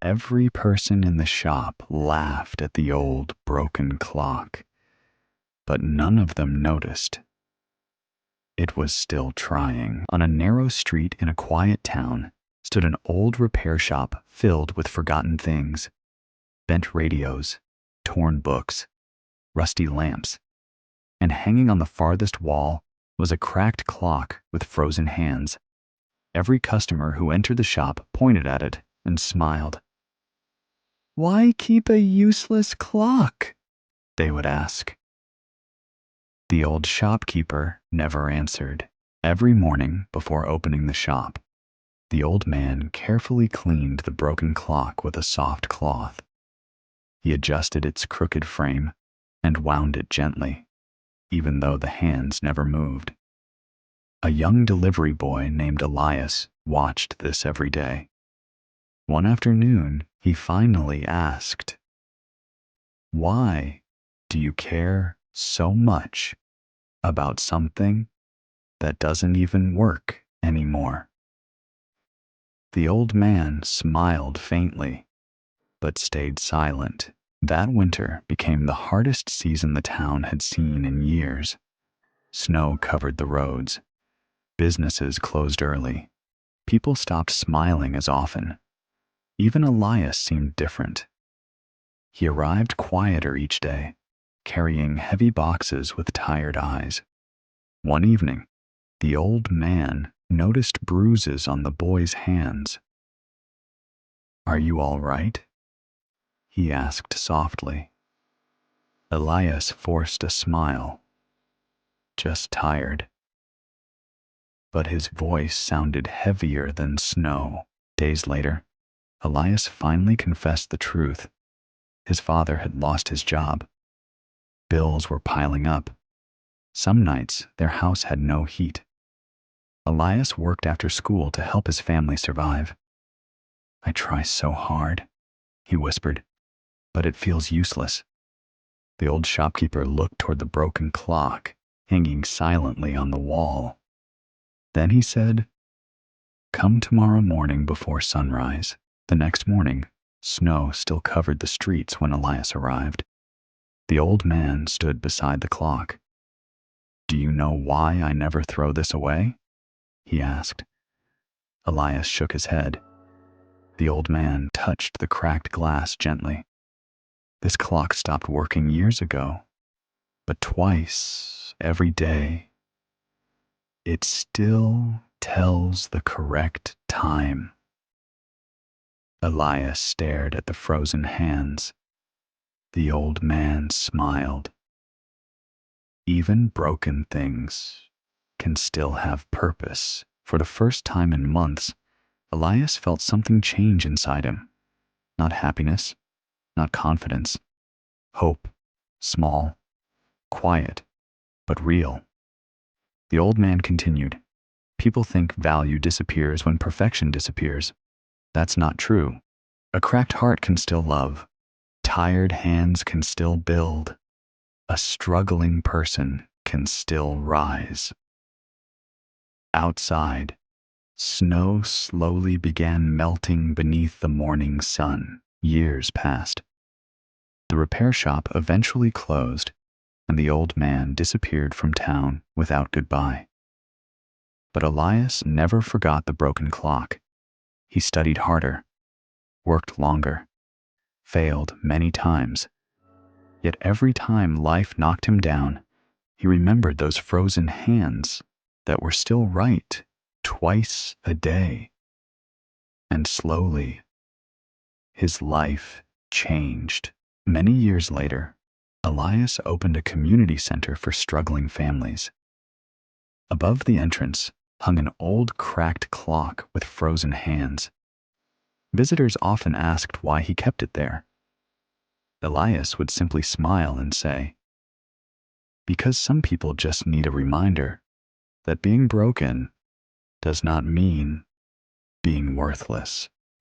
Every person in the shop laughed at the old broken clock, but none of them noticed. It was still trying. On a narrow street in a quiet town stood an old repair shop filled with forgotten things: bent radios, torn books, rusty lamps, and hanging on the farthest wall was a cracked clock with frozen hands. Every customer who entered the shop pointed at it and smiled. "Why keep a useless clock?" they would ask. The old shopkeeper never answered. Every morning before opening the shop, the old man carefully cleaned the broken clock with a soft cloth. He adjusted its crooked frame and wound it gently, even though the hands never moved. A young delivery boy named Elias watched this every day. One afternoon, he finally asked, "Why do you care so much about something that doesn't even work anymore?" The old man smiled faintly, but stayed silent. That winter became the hardest season the town had seen in years. Snow covered the roads. Businesses closed early. People stopped smiling as often. Even Elias seemed different. He arrived quieter each day, carrying heavy boxes with tired eyes. One evening, the old man noticed bruises on the boy's hands. "Are you all right?" he asked softly. Elias forced a smile. "Just tired." But his voice sounded heavier than snow. Days later, Elias finally confessed the truth. His father had lost his job. Bills were piling up. Some nights, their house had no heat. Elias worked after school to help his family survive. "I try so hard," he whispered, "but it feels useless." The old shopkeeper looked toward the broken clock, hanging silently on the wall. Then he said, "Come tomorrow morning before sunrise." The next morning, snow still covered the streets when Elias arrived. The old man stood beside the clock. "Do you know why I never throw this away?" he asked. Elias shook his head. The old man touched the cracked glass gently. "This clock stopped working years ago, but twice every day, it still tells the correct time." Elias stared at the frozen hands. The old man smiled. "Even broken things can still have purpose." For the first time in months, Elias felt something change inside him. Not happiness, not confidence. Hope. Small, quiet, but real. The old man continued, "People think value disappears when perfection disappears. That's not true. A cracked heart can still love. Tired hands can still build. A struggling person can still rise." Outside, snow slowly began melting beneath the morning sun. Years passed. The repair shop eventually closed, and the old man disappeared from town without goodbye. But Elias never forgot the broken clock. He studied harder, worked longer, failed many times. Yet every time life knocked him down, he remembered those frozen hands that were still right twice a day. And slowly, his life changed. Many years later, Elias opened a community center for struggling families. Above the entrance hung an old cracked clock with frozen hands. Visitors often asked why he kept it there. Elias would simply smile and say, "Because some people just need a reminder that being broken does not mean being worthless."